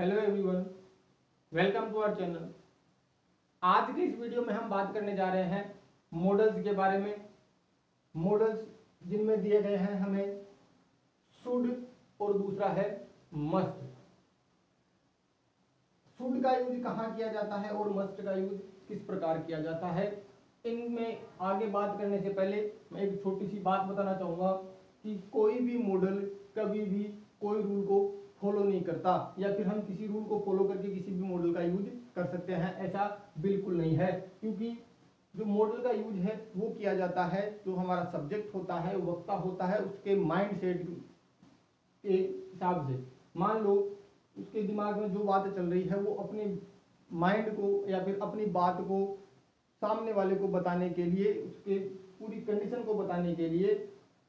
Hello everyone, welcome to our channel. आज के इस वीडियो में हम बात करने जा रहे हैं मॉडल्स के बारे में। मॉडल्स जिनमें दिए गए हैं हमें शुड और दूसरा है मस्ट। शुड का यूज कहाँ किया जाता है और मस्ट का यूज किस प्रकार किया जाता है, इनमें आगे बात करने से पहले मैं एक छोटी सी बात बताना चाहूँगा कि कोई भी मॉडल कभी भी कोई रूल को फॉलो नहीं करता, या फिर हम किसी रूल को फॉलो करके किसी भी मॉडल का यूज कर सकते हैं, ऐसा बिल्कुल नहीं है। क्योंकि जो मॉडल का यूज है वो किया जाता है, जो हमारा सब्जेक्ट होता है, वक्ता होता है, उसके माइंड सेट के हिसाब से। मान लो उसके दिमाग में जो बात चल रही है वो अपने माइंड को या फिर अपनी बात को सामने वाले को बताने के लिए, उसके पूरी कंडीशन को बताने के लिए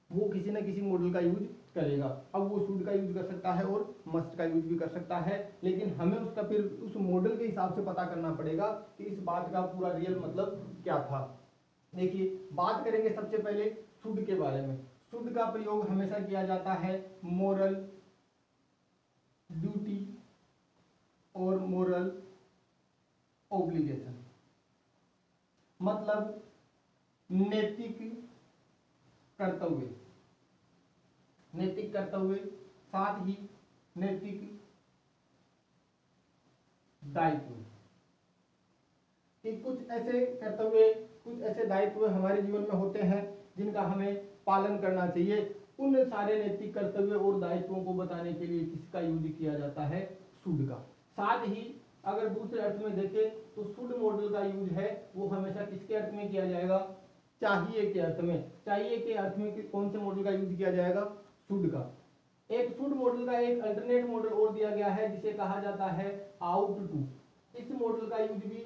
वो किसी न किसी मॉडल का यूज करेगा। अब वो शुड का यूज कर सकता है और मस्ट का यूज भी कर सकता है, लेकिन हमें उसका फिर उस मॉडल के हिसाब से पता करना पड़ेगा कि इस बात का पूरा रियल मतलब क्या था। देखिए, बात करेंगे सबसे पहले शुड के बारे में। शुड का प्रयोग हमेशा किया जाता है मोरल ड्यूटी और मोरल ऑब्लिगेशन, मतलब नैतिक कर्तव्य, नैतिक कर्तव्य, साथ ही नैतिक दायित्व। कि कुछ ऐसे कर्तव्य, कुछ ऐसे दायित्व हमारे जीवन में होते हैं जिनका हमें पालन करना चाहिए। उन सारे नैतिक कर्तव्य और दायित्वों को बताने के लिए किसका यूज किया जाता है? शुड का। साथ ही अगर दूसरे अर्थ में देखें तो शुड मॉडल का यूज है वो हमेशा किसके अर्थ में किया जाएगा? चाहिए के अर्थ में। चाहिए के अर्थ में कौन से मॉडल का यूज किया जाएगा? शुड का। एक शुड मॉडल का एक अल्टरनेट मॉडल और दिया गया है जिसे कहा जाता है आउट टू। इस मॉडल का यूज भी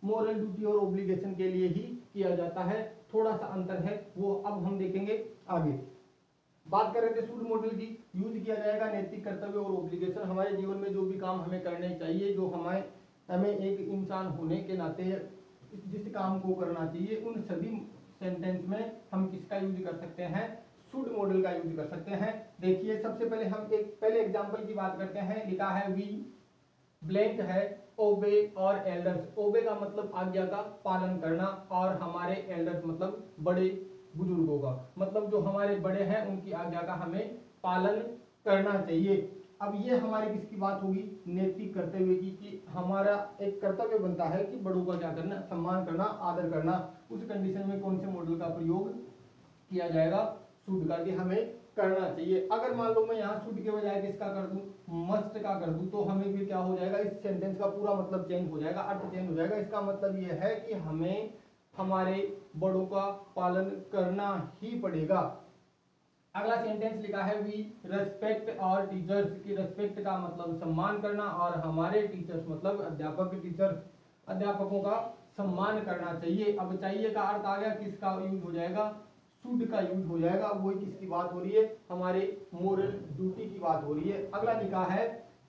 मोरल ड्यूटी और ऑब्लिगेशन के लिए ही किया जाता है। थोड़ा सा अंतर है, वो अब हम देखेंगे आगे। बात कर रहे थे शुड मॉडल की, यूज किया जाएगा नैतिक कर्तव्य और ऑब्लिगेशन। हमारे जीवन में जो भी काम हमें करने चाहिए, जो हमें एक इंसान होने के नाते जिस काम को करना चाहिए, उन सभी सेंटेंस में हम किसका यूज कर सकते हैं? शुड मॉडल का यूज कर सकते हैं। देखिए, सबसे पहले हम एक पहले एग्जांपल की बात करते हैं। लिखा है वी ब्लैंक है ओबे और एल्डर्स। ओबे का मतलब आज्ञा का पालन करना, और हमारे एल्डर्स मतलब बड़े बुजुर्गों का, मतलब जो हमारे बड़े हैं उनकी आज्ञा का हमें पालन करना चाहिए। अब ये हमारी किसकी बात होगी? नैतिक कर्तव्य की, कि हमारा एक कर्तव्य बनता है कि बड़ों का क्या करना? सम्मान करना, आदर करना। उस कंडीशन में कौन से मॉडल का प्रयोग किया जाएगा? शुड का, कि हमें करना चाहिए। अगर मान लो मैं यहाँ शुड के बजाय किसका कर दूं? मस्ट का कर दूं, तो हमें भी क्या हो जाएगा? इस सेंटेंस का पूरा मतलब चेंज हो जाएगा, अर्थ चेंज हो जाएगा। इसका मतलब यह है कि हमें हमारे बड़ों का पालन करना ही पड़ेगा। अगला सेंटेंस लिखा है वी रेस्पेक्ट और टीचर्स। की रेस्पेक्ट का मतलब सम्मान करना, और हमारे टीचर्स मतलब अध्यापक, टीचर्स अध्यापकों का सम्मान करना चाहिए। अब चाहिए का अर्थ आ गया, किसका यूज हो जाएगा? शुड का यूज हो जाएगा। वही किसकी बात हो रही है? हमारे मोरल ड्यूटी की बात हो रही है। अगला लिखा है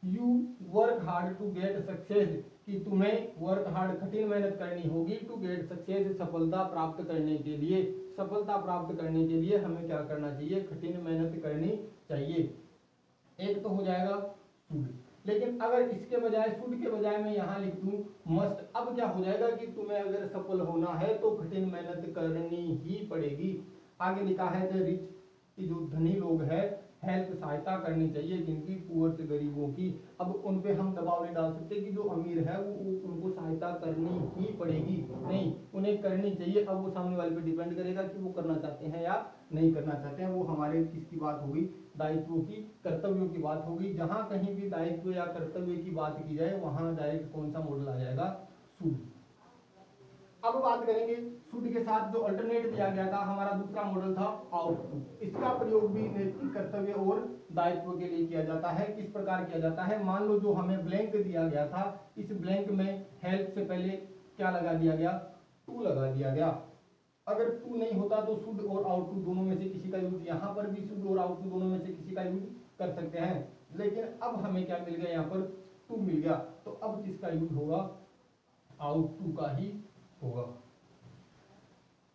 you work hard to get success. कि तुम्हें वर्क हार्ड, कठिन मेहनत करनी होगी, टू गेट सक्सेस, सफलता प्राप्त करने के लिए। सफलता प्राप्त करने के लिए हमें क्या करना चाहिए? कठिन मेहनत करनी चाहिए। एक तो हो जाएगा शुड। लेकिन अगर इसके बजाय, शुड के बजाय मैं यहाँ लिख दूं मस्ट, अब क्या हो जाएगा कि तुम्हें अगर सफल होना है तो कठिन मेहनत करनी ही पड़ेगी। आगे लिखा है द रिच, कि जो धनी लोग हैं, हेल्प सहायता करनी चाहिए जिनकी, पुअर से गरीबों की। अब उन पे हम दबाव नहीं डाल सकते कि जो अमीर है वो उनको सहायता करनी ही पड़ेगी, नहीं, उन्हें करनी चाहिए। अब वो सामने वाले पे डिपेंड करेगा कि वो करना चाहते हैं या नहीं करना चाहते हैं। वो हमारे किसकी बात होगी? दायित्वों की, कर्तव्यों की बात होगी। जहां कहीं भी दायित्व या कर्तव्य की बात की जाए वहां डायरेक्ट कौन सा मॉडल आ जाएगा? शुड। अब बात करेंगे शुड के साथ जो अल्टरनेट दिया गया था, हमारा दूसरा मॉडल था आउट। इसका प्रयोग भी नैतिक कर्तव्य और दायित्व के लिए किया जाता है। किस प्रकार किया जाता है? मान लो जो हमें ब्लैंक दिया गया था, इस ब्लैंक में हेल्प से पहले क्या लगा दिया गया? टू लगा दिया गया। अगर टू नहीं होता तो शुड और आउट टू दोनों में से किसी का यूज, यहाँ पर भी शुड और आउट टू दोनों में से किसी का यूज कर सकते हैं। लेकिन अब हमें क्या मिल गया? यहाँ पर टू मिल गया, तो अब किसका यूज होगा? आउट टू का ही होगा।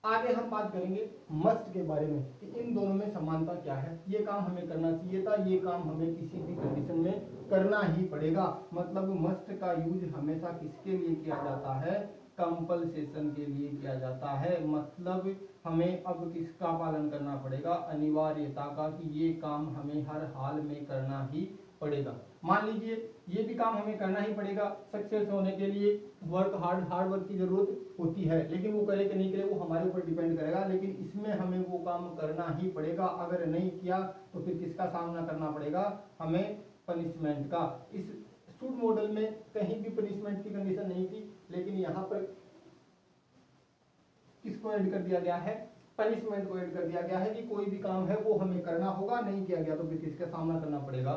आगे हम बात करेंगे मस्ट के बारे में कि इन दोनों में समानता क्या है। ये काम हमें करना चाहिए था, ये काम हमें किसी भी कंडीशन में करना ही पड़ेगा। मतलब मस्ट का यूज हमेशा किसके लिए किया जाता है, कंपल्सेशन के लिए किया जाता है। मतलब हमें अब किसका पालन करना पड़ेगा, अनिवार्यता का, कि ये काम हमें हर हाल में करना ही पड़ेगा। मान लीजिए ये भी काम हमें करना ही पड़ेगा, सक्सेस होने के लिए हार्ड वर्क की जरूरत होती है, लेकिन वो करे कि नहीं करे वो हमारे ऊपर डिपेंड करेगा, लेकिन इसमें हमें वो काम करना ही पड़ेगा। अगर नहीं किया तो फिर किसका सामना करना पड़ेगा, हमें पनिशमेंट का। इस शुड मॉडल में कहीं भी पनिशमेंट की कंडीशन नहीं थी, लेकिन यहाँ पर किसको ऐड कर दिया गया है, पनिशमेंट को ऐड कर दिया गया है कि कोई भी काम है वो हमें करना होगा, नहीं किया गया तो फिर किसका सामना करना पड़ेगा,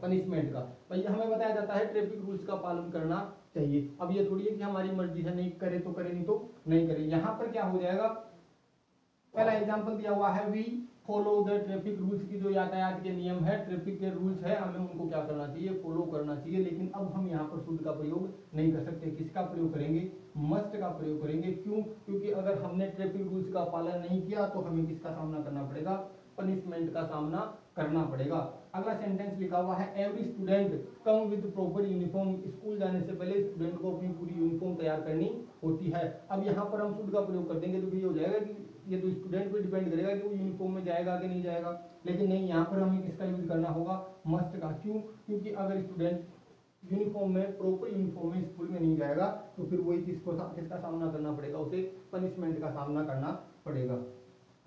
पनिशमेंट का। भाई हमें बताया जाता है ट्रैफिक रूल्स का पालन करना चाहिए। अब ये थोड़ी है कि हमारी मर्जी है, नहीं करे तो करे, नहीं तो नहीं करे। यहाँ पर क्या हो जाएगा, पहला एग्जांपल दिया हुआ है, we follow the traffic rules की जो यातायात के नियम है, ट्रैफिक के रूल्स है, हमें उनको क्या करना चाहिए, फॉलो करना चाहिए। लेकिन अब हम यहाँ पर शुड का प्रयोग नहीं कर सकते, किसका प्रयोग करेंगे, मस्ट का प्रयोग करेंगे। क्यों, क्योंकि अगर हमने ट्रैफिक रूल्स का पालन नहीं किया तो हमें किसका सामना करना पड़ेगा, पनिशमेंट का सामना करना पड़ेगा। अगला सेंटेंस लिखा हुआ है, every student come with proper uniform. School जाने से पहले स्टूडेंट को अपनी पूरी यूनिफॉर्म तैयार करनी होती है। अब यहाँ पर हम शुड का प्रयोग कर देंगे तो ये हो जाएगा कि ये तो स्टूडेंट पे डिपेंड करेगा कि वो यूनिफॉर्म में जाएगा कि नहीं जाएगा, लेकिन नहीं, यहाँ पर हमें किसका यूज करना होगा, मस्ट का। क्यों, क्योंकि अगर स्टूडेंट यूनिफॉर्म में, प्रॉपर यूनिफॉर्म में स्कूल में नहीं जाएगा तो फिर वही चीज को किसका सामना करना पड़ेगा, उसे पनिशमेंट का सामना करना पड़ेगा।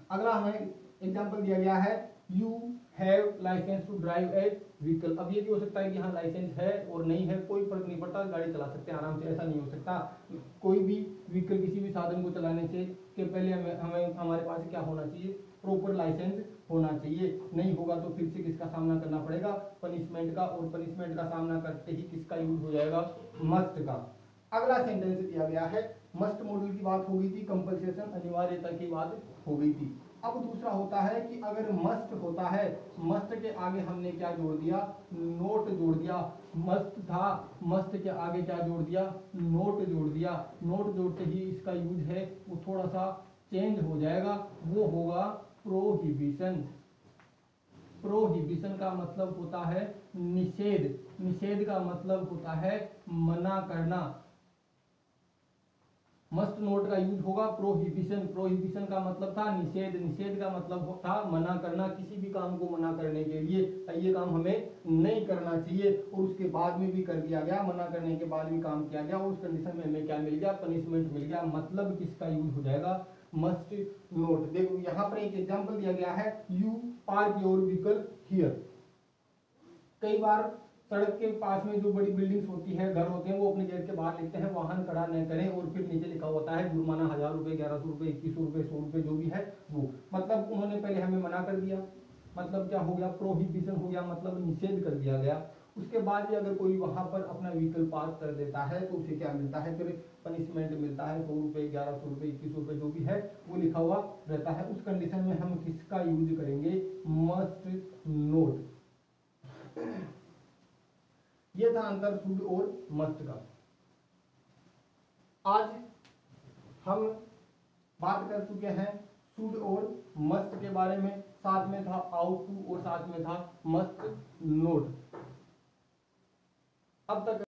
अगला हमें एग्जाम्पल दिया गया है, you have license to drive a vehicle. अब ये भी हो सकता है कि हाँ लाइसेंस है और नहीं है, कोई फर्क नहीं पड़ता, गाड़ी चला सकते हैं आराम से। ऐसा नहीं हो सकता, कोई भी व्हीकल, किसी भी साधन को चलाने से के पहले हमें हमारे पास क्या होना चाहिए, प्रॉपर लाइसेंस होना चाहिए। नहीं होगा तो फिर से किसका सामना करना पड़ेगा, पनिशमेंट का। और पनिशमेंट का सामना करते ही किसका यूज हो जाएगा, मस्ट का। अगला सेंटेंस दिया गया है, मस्ट मॉडल की बात हो गई थी, कंपल्सेशन अनिवार्यता की बात हो गई थी। अब दूसरा होता है कि अगर मस्ट होता है, मस्ट के आगे हमने क्या जोड़ दिया, नोट जोड़ दिया। मस्ट था, मस्ट के आगे क्या जोड़ दिया, नोट जोड़ दिया। नोट जोड़ते ही इसका यूज है वो थोड़ा सा चेंज हो जाएगा, वो होगा प्रोहिबिशन। प्रोहिबिशन का मतलब होता है निषेध, निषेध का मतलब होता है मना करना। मस्ट नोट का यूज होगा प्रोहिबिशन। प्रोहिबिशन का मतलब था निषेध, निषेध का मतलब था मना करना, किसी भी काम को मना करने के लिए, ये काम हमें नहीं करना चाहिए। और उसके बाद में भी कर दिया गया, मना करने के बाद भी काम किया गया और उस कंडीशन में हमें क्या मिल गया, पनिशमेंट मिल गया। मतलब किसका यूज हो जाएगा, मस्ट नोट। देखो यहाँ पर एक एग्जाम्पल दिया गया है, you park your vehicle here. कई बार सड़क के पास में जो बड़ी बिल्डिंग्स होती है, घर होते हैं, वो अपने गेट के बाहर लिखते हैं वाहन खड़ा न करें, और फिर नीचे लिखा होता है जुर्माना 1000 रुपए, 1100 रुपए, 2100 रुपए, 100 रुपए, जो भी है वो। मतलब उन्होंने पहले हमें मना कर दिया, मतलब क्या हो गया, प्रोहिबिशन हो गया, मतलब निषेध कर दिया गया। उसके बाद भी अगर कोई वहां पर अपना व्हीकल पार्क कर देता है तो उसे क्या मिलता है, फिर पनिशमेंट मिलता है, 100 रुपए, 1100 रुपए, 2100 रुपए, जो भी है वो लिखा हुआ रहता है। उस कंडीशन में हम किसका यूज करेंगे, मस्ट नोट। ये था अंतर शुड और मस्ट का। आज हम बात कर चुके हैं शुड और मस्ट के बारे में, साथ में था आउट टू और साथ में था मस्ट नोट। अब तक